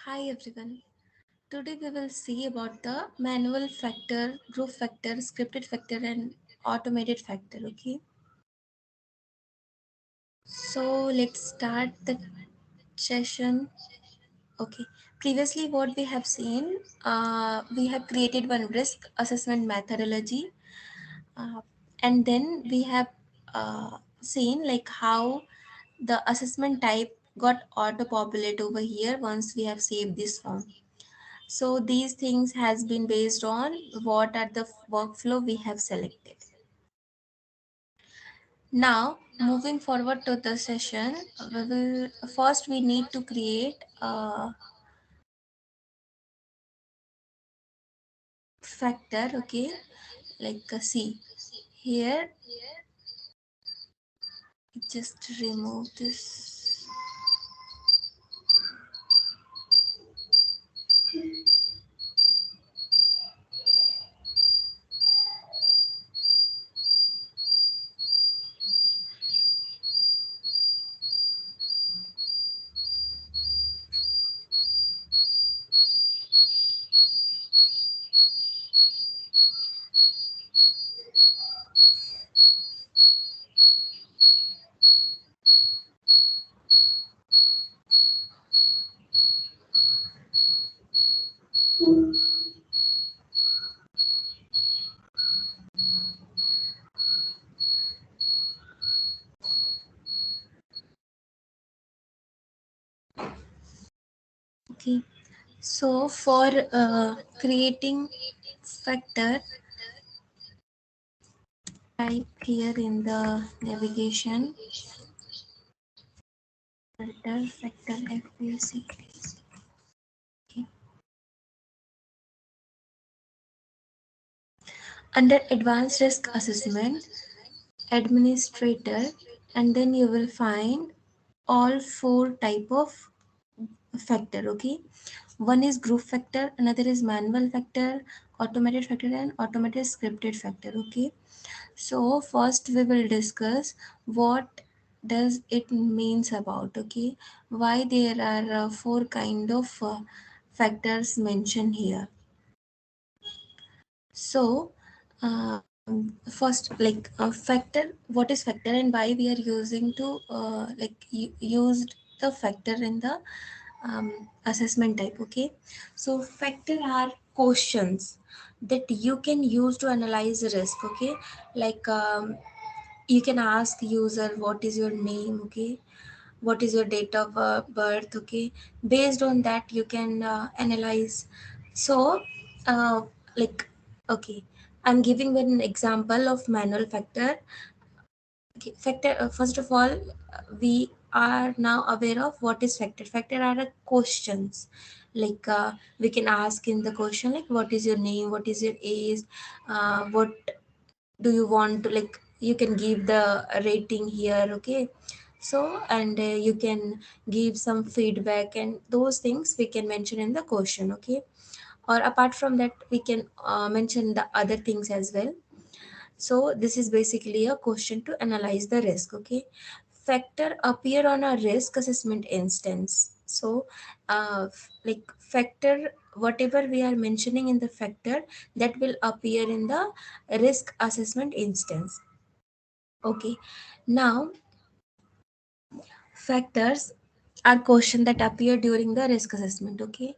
Hi everyone. Today we will see about the manual factor, group factor, scripted factor and automated factor, okay? So let's start the session. Okay. Previously what we have seen, we have created one risk assessment methodology, uh, and then we have seen like how the assessment type got auto populate over here once we have saved this form. So these things has been based on what are the workflow we have selected. Now moving forward to the session, we will first we need to create a factor, okay, like a C. Here, just remove this. Okay. So for creating factor, type here in the navigation filter factor FAC. Okay. Under advanced risk assessment, administrator, and then you will find all four type of factor, okay? One is group factor, another is manual factor, automated factor and automated scripted factor, okay? So first we will discuss what does it means about, okay? Why there are four kind of factors mentioned here. So, first, like factor, what is factor and why we are using to used the factor in the assessment type. Okay, so factor are questions that you can use to analyze risk. Okay, like you can ask user what is your name. Okay, what is your date of birth. Okay, based on that you can analyze. So uh, like okay, I'm giving an example of manual factor. Okay, factor, first of all, we are now aware of what is factor. Factor are questions, like we can ask in the question like what is your name, what is your age, what do you want to, like you can give the rating here, okay? So and you can give some feedback and those things we can mention in the question, okay? Or apart from that we can mention the other things as well. So this is basically a question to analyze the risk, okay? Factor appear on a risk assessment instance. So like factor, whatever we are mentioning in the factor, that will appear in the risk assessment instance. Okay, now factors are questions that appear during the risk assessment, okay?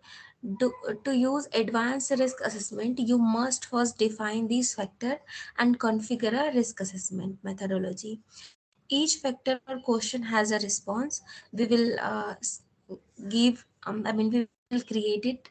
Do, to use advanced risk assessment, you must first define these factors and configure a risk assessment methodology. Each factor or question has a response. We will give, we will create it,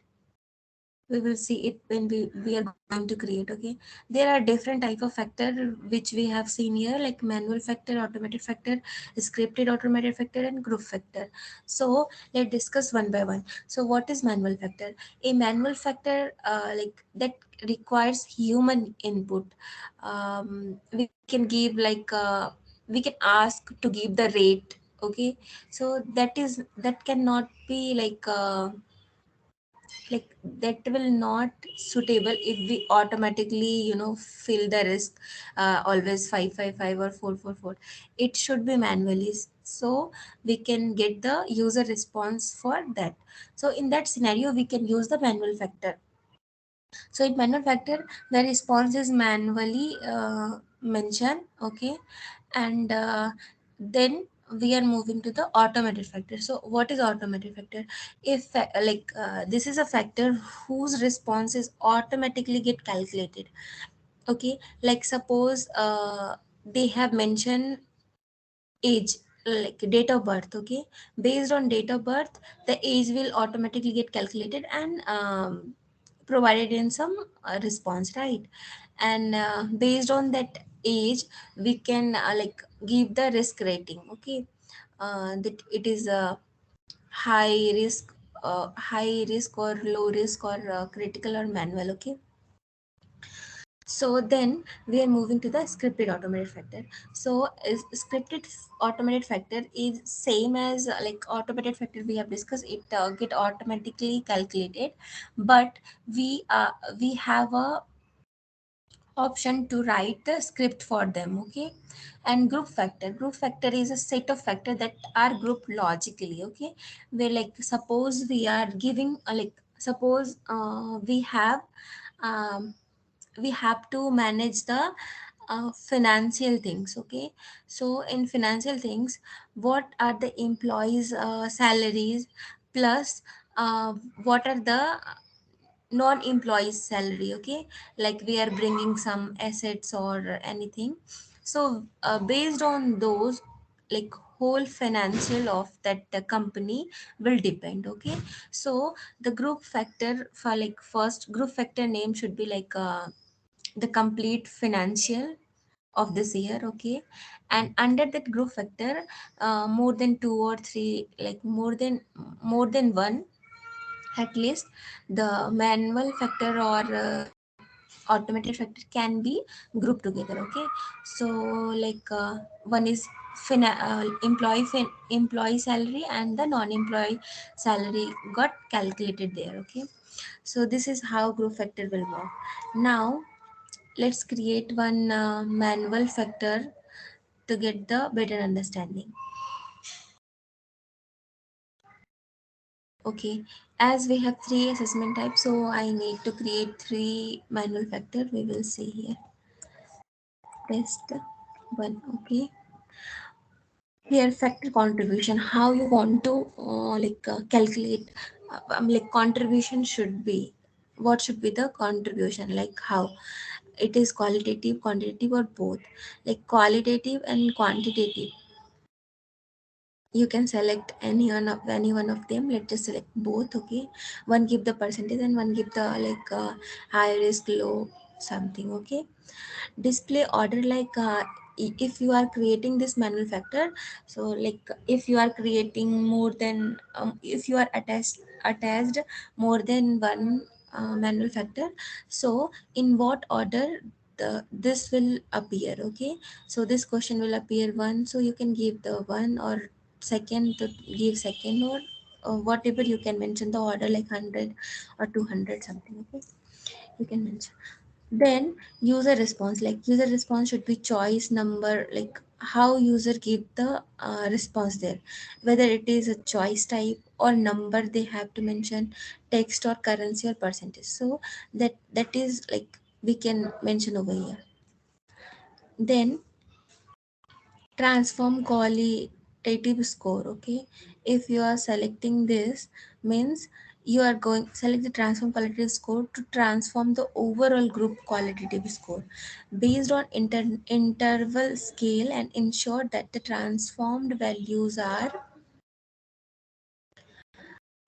we will see it when we are going to create, okay? There are different type of factor which we have seen here, like manual factor, automated factor, scripted automated factor and group factor. So let's discuss one by one. So what is manual factor? A manual factor like that requires human input. We can give like we can ask to give the rate, okay? So that is, that cannot be like like that will not suitable if we automatically fill the risk, always 555 or 444. It should be manually, so we can get the user response for that. So in that scenario we can use the manual factor. So in manual factor, the response is manually mentioned, okay, and then we are moving to the automated factor. So what is automated factor? If this is a factor whose response is automatically get calculated, okay. Like suppose they have mentioned age, like date of birth, okay. Based on date of birth, the age will automatically get calculated and provided in some response, right? And based on that age, we can give the risk rating, okay. That it is a high risk, high risk or low risk or critical or manual, okay. So then we are moving to the scripted automated factor. So scripted automated factor is same as like automated factor we have discussed. It get automatically calculated, but we have a option to write the script for them, okay. And group factor is a set of factor that are grouped logically, okay. Where like suppose we are giving suppose we have to manage the financial things, okay. So in financial things, what are the employees salaries plus what are the non-employees salary, okay. Like we are bringing some assets or anything. So based on those, like whole financial of that company will depend, okay. So the group factor for like first group factor name should be like the complete financial of this year, okay. And under that group factor, more than two or three, like more than one, at least the manual factor or automated factor can be grouped together, okay. So like one is employee salary and the non-employee salary got calculated there, okay. So this is how group factor will work. Now let's create one manual factor to get the better understanding. Okay, as we have three assessment types, so I need to create three manual factor. We will see here. Test one. Okay, here factor contribution. How you want to calculate? Like contribution should be. What should be the contribution? Like how? It is qualitative, quantitative, or both. Like qualitative and quantitative, you can select any one of them. Let's just select both, okay. One give the percentage and one give the high risk low something, okay. Display order, like if you are creating this manual factor, so like if you are creating more than if you are attached more than one manual factor, so in what order this will appear, okay. So this question will appear one, so you can give the one, or second to give second, or whatever you can mention the order, like 100 or 200 something, okay. You can mention. Then user response, like user response should be choice number, like how user give the response there, whether it is a choice type or number they have to mention, text or currency or percentage. So that is like we can mention over here. Then transform qualitative score, okay. If you are selecting this, means you are going select the transform qualitative score to transform the overall group qualitative score based on interval scale, and ensure that the transformed values are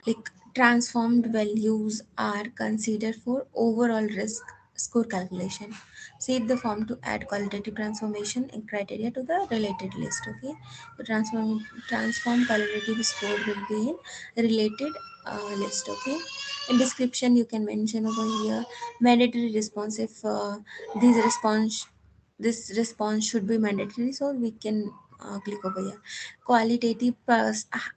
like transformed values are considered for overall risk score calculation. Save the form to add qualitative transformation and criteria to the related list, okay. The transform qualitative score will be in related list, okay. In description you can mention over here mandatory response. If these response this response should be mandatory, so we can click over here. Qualitative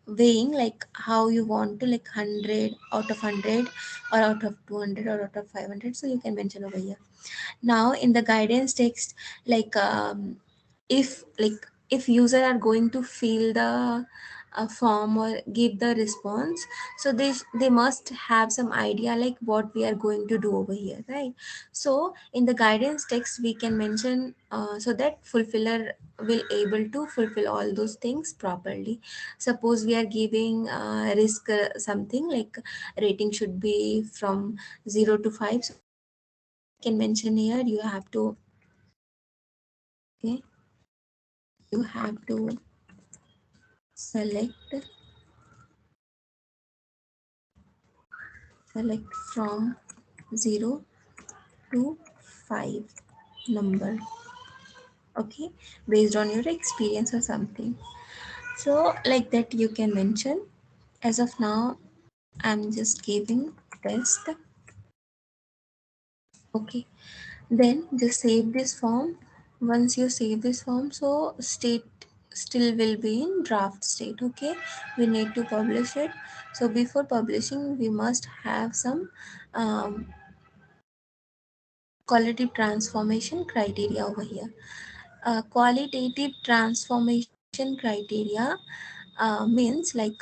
weighing, like how you want to, like 100 out of 100 or out of 200 or out of 500, so you can mention over here. Now in the guidance text, like if user are going to fill the form or give the response, so they must have some idea like what we are going to do over here, right? So in the guidance text we can mention so that fulfiller will able to fulfill all those things properly. Suppose we are giving risk something like rating should be from 0 to 5, so we can mention here you have to, okay, you have to select from 0 to 5 number, okay, based on your experience or something. So like that you can mention. As of now I'm just giving test, okay. Then just save this form. Once you save this form, so state still will be in draft state, okay. We need to publish it. So before publishing we must have some um, qualitative transformation criteria over here. Qualitative transformation criteria means like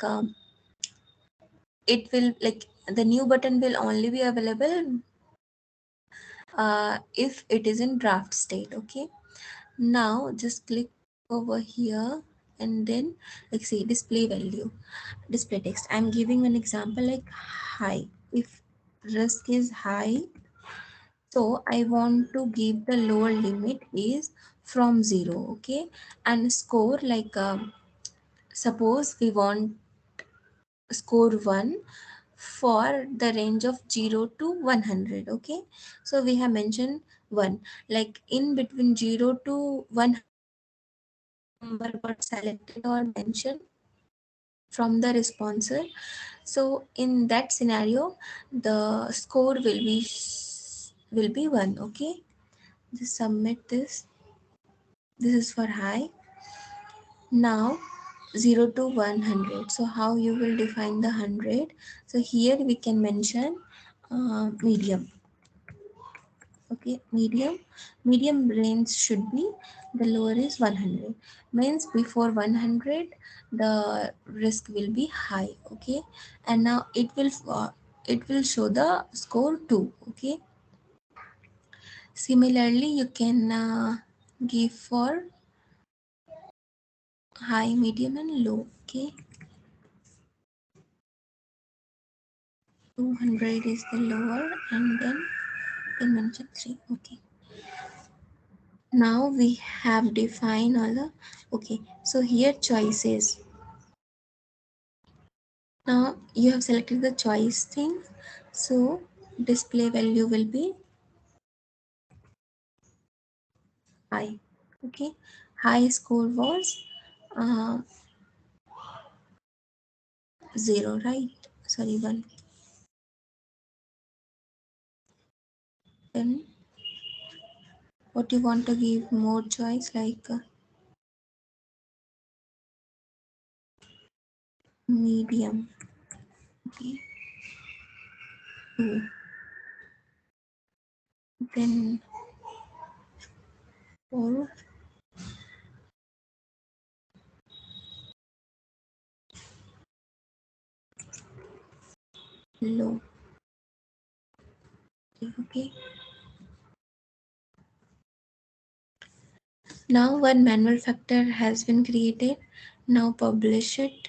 it will like the new button will only be available if it is in draft state, okay. Now just click over here and then like see display value, display text. I'm giving an example like high. If risk is high, so I want to give the lower limit is from 0, okay. And score like suppose we want score 1 for the range of 0 to 100, okay. So we have mentioned 1, like in between 0 to 100 any number got selected or mentioned from the responser. So in that scenario the score will be 1, okay. Just submit this. This is for high. Now 0 to 100, so how you will define the 100? So here we can mention medium, okay. Medium range should be the lower is 100, means before 100 the risk will be high, okay. And now it will show the score 2, okay. Similarly you can give for high, medium and low, okay. 200 is the lower and then we mention 3, okay. Now we have defined all the, okay. So here choices. Now you have selected the choice thing, so display value will be high, okay. High score was uh, 0, right? Sorry, 1. Then what you want to give more choice like medium, okay. 2. Then 4, low, okay. Now one manual factor has been created. Now publish it.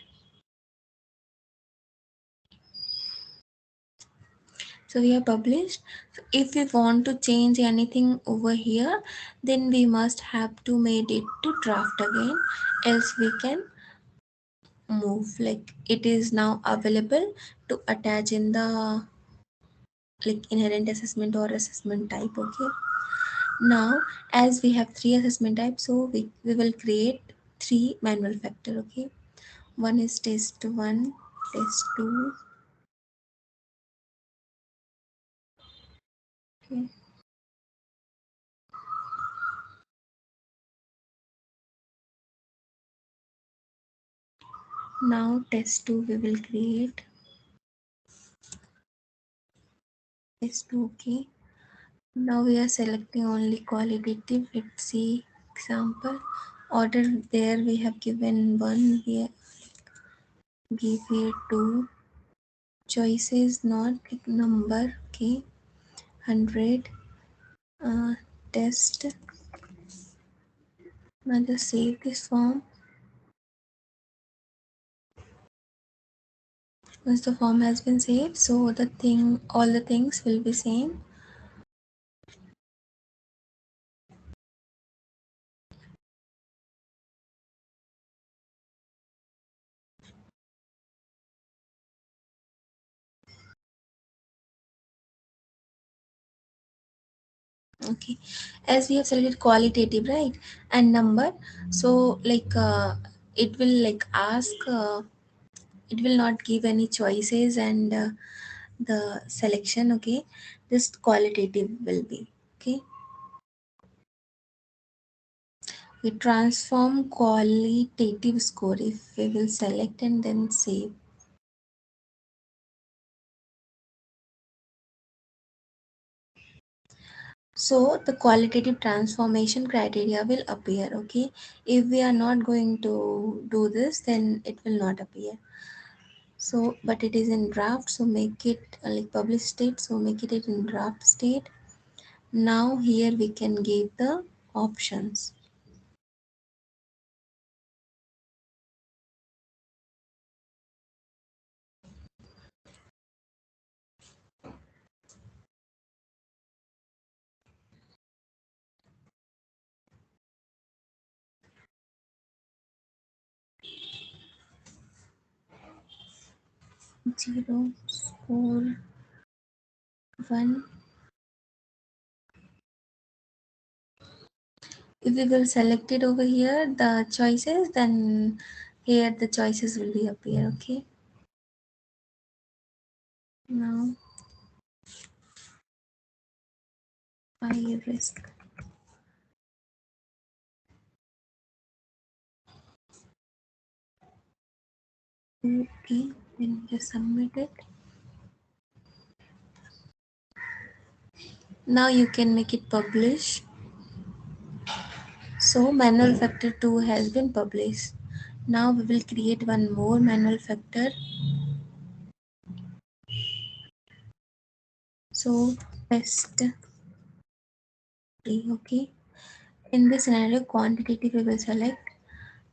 So we have published. So if we want to change anything over here, then we must have to make it to draft again. Else we can move. Like it is now available to attach in the like inherent assessment or assessment type. Okay. Now as we have 3 assessment types, so we will create 3 manual factor. Okay. One is test 1, test 2. Okay. Now test 2 we will create. Test 2, okay. Now we are selecting only qualitative. Let's see example. Order there we have given 1, we give here 2. Choices not like number, okay. 100. Test. Now just save this form. Once the form has been saved, so all the things will be same. Okay, as we have selected qualitative, right, and number, so like it will like ask, it will not give any choices and the selection, okay. Just qualitative will be, okay. We transform qualitative score if we will select and then save. So the qualitative transformation criteria will appear, okay. If we are not going to do this, then it will not appear. So but it is in draft, so make it like published state, so make it in draft state. Now here we can give the options. Zero, score, 1. If we will select it over here, the choices, then here the choices will be appear, okay. Now high risk, okay, then just submit it. Now you can make it publish. So manual factor 2 has been published. Now we will create one more manual factor. So test 3, okay. In this scenario, quantitative we will select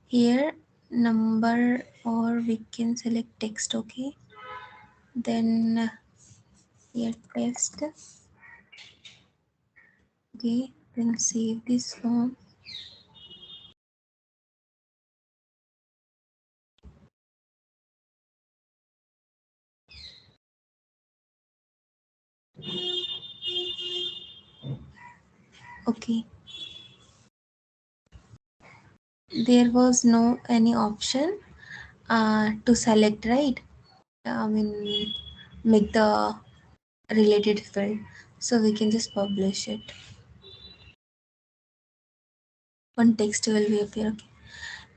here number, or we can select text, okay. Then here test, okay. Then save this form. Okay. There was no any option to select, right? I mean, make the related field. So we can just publish it. One text will be appear. Okay.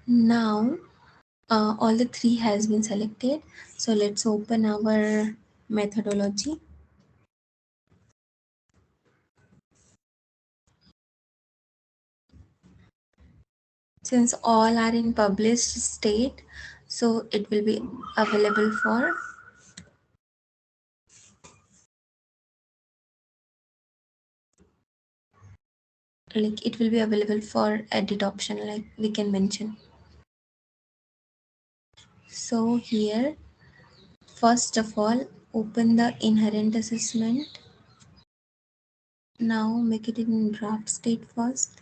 Now all the three has been selected. So let's open our methodology. Since all are in published state, so it will be available for, like it will be available for edit option, like we can mention. So here, first of all, open the inherent assessment. Now make it in draft state first.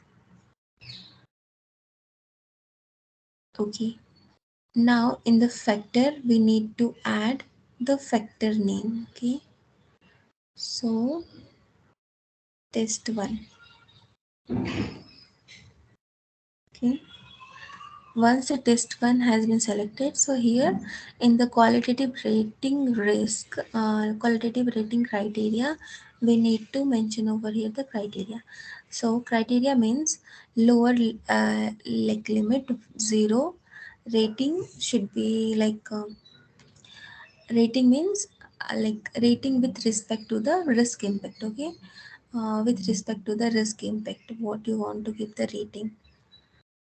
Okay. Now in the factor, we need to add the factor name. Okay. So test 1. Okay. Once the test 1 has been selected, so here in the qualitative rating criteria, we need to mention over here the criteria. So criteria means lower like limit 0, Rating should be rating means rating with respect to the risk impact. Okay, with respect to the risk impact, what you want to give the rating.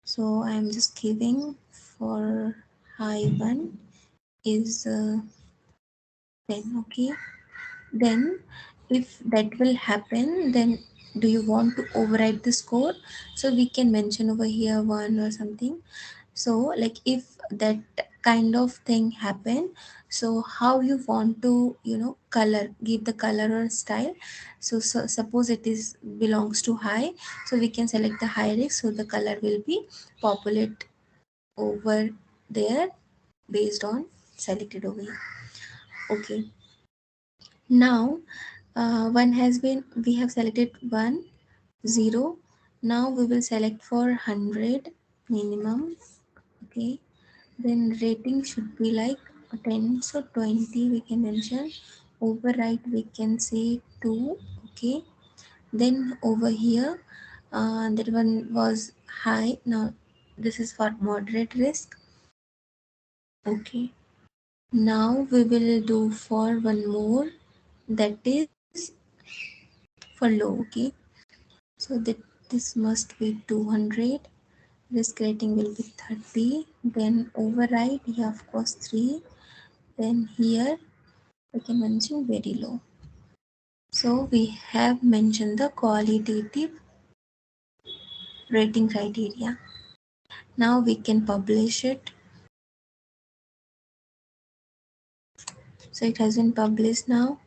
So I am just giving for high one is 10. Okay, then if that will happen, then do you want to override the score? So we can mention over here one or something. So like if that kind of thing happen, so how you want to color, give the color or style. So suppose it is belongs to high, so we can select the high risk, so the color will be populate over there based on selected over here. Okay, now one has been, we have selected 1 0. Now we will select for 100 minimum. Okay, then rating should be like 10, so 20 we can mention. Override we can say 2. Okay, then over here that one was high, now this is for moderate risk. Okay, now we will do for one more, that is for low. Okay, so that this must be 200. Risk rating will be 30. Then override, yeah, of course 3. Then here we can mention very low. So we have mentioned the qualitative rating criteria. Now we can publish it. So it has been published now.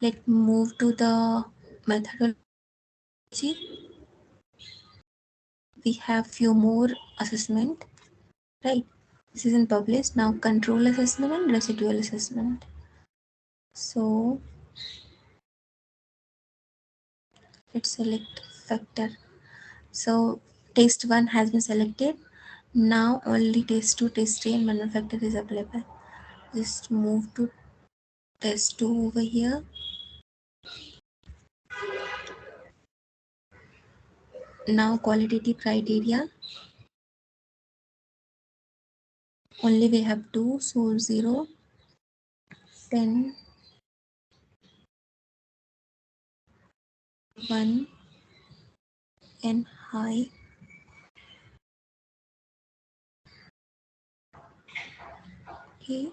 Let's move to the methodology. We have few more assessment, right? This isn't published. Now control assessment and residual assessment. So let's select factor. So test 1 has been selected. Now only test 2, test 3 and manual factor is available. Just move to test 2 over here. Now qualitative criteria. Only we have 2, so 0, 10, 1 and high. Okay.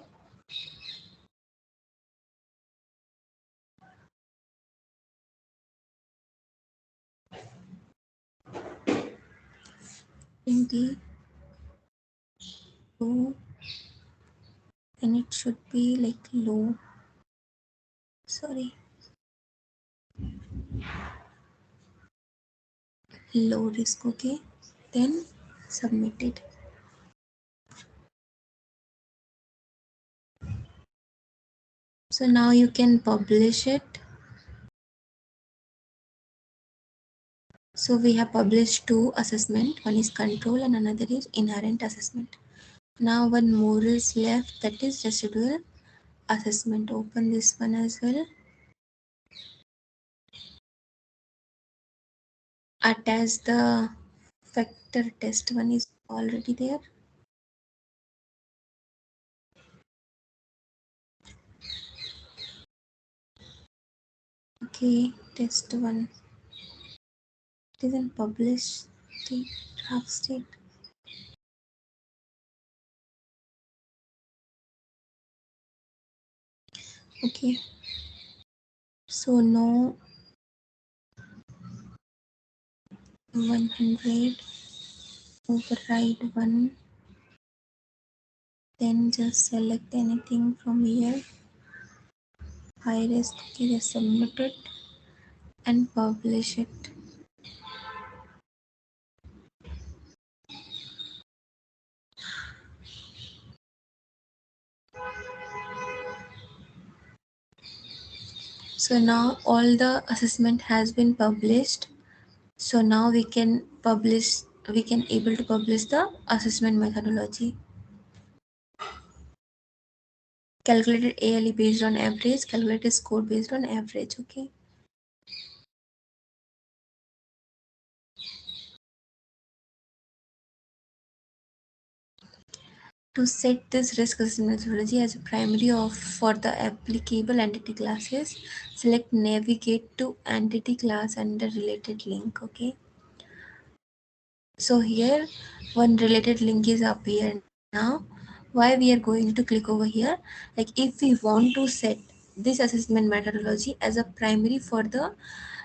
Twenty two, and it should be like low. Sorry, low risk. Okay, then submit it. So now you can publish it. So we have published 2 assessment. One is control and another is inherent assessment. Now one more is left, that is residual assessment. Open this one as well. Attach the factor test one is already there. Okay, test one. It isn't published. State, draft state. Okay. So no 100, override 1, then just select anything from here. High risk, okay, just submit it and publish it. So now all the assessment has been published. So now we can able to publish the assessment methodology. Calculated ALE based on average, calculated score based on average. Okay. To set this risk assessment methodology as a primary of for the applicable entity classes, select navigate to entity class under related link. Okay. So here one related link is up here now. Why we are going to click over here? Like if we want to set this assessment methodology as a primary for the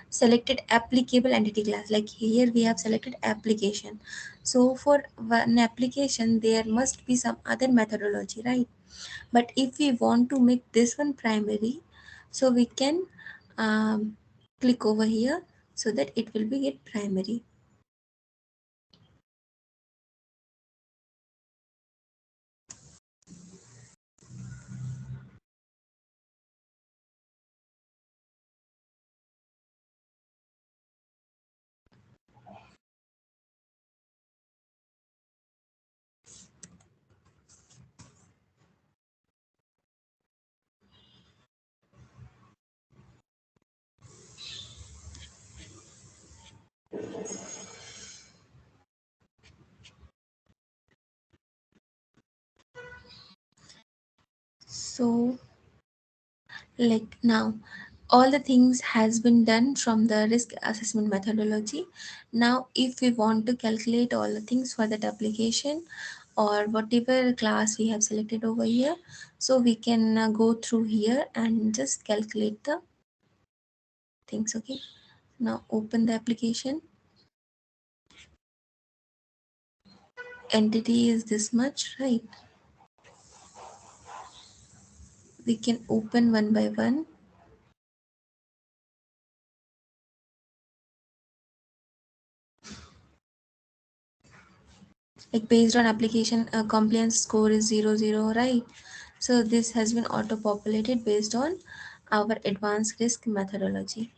selected applicable entity class, like here we have selected application. So for one application there must be some other methodology, right? But if we want to make this one primary, so we can click over here so that it will be get primary. So like now all the things has been done from the risk assessment methodology. Now if we want to calculate all the things for that application or whatever class we have selected over here, so we can go through here and just calculate the things. Okay, now open the application. Entity is this much, right? We can open one by one. Like based on application compliance score is 00, right? So this has been auto populated based on our advanced risk methodology.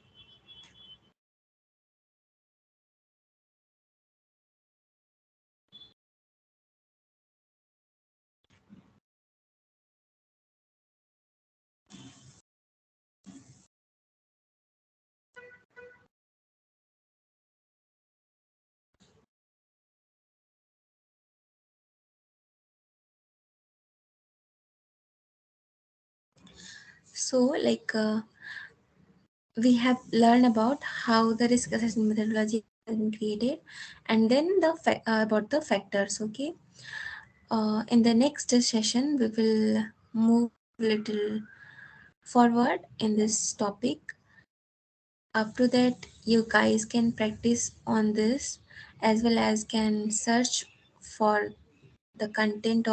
So like we have learned about how the risk assessment methodology has been created, and then about the factors. Okay, in the next session we will move little forward in this topic. After that you guys can practice on this as well as can search for the content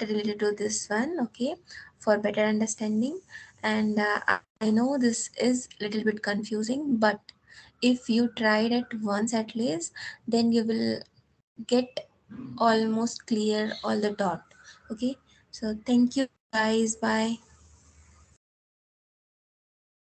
related to this one. Okay, for better understanding. And I know this is a little bit confusing, but if you tried it once at least, then you will get almost clear all the dot. Okay, so thank you guys, bye.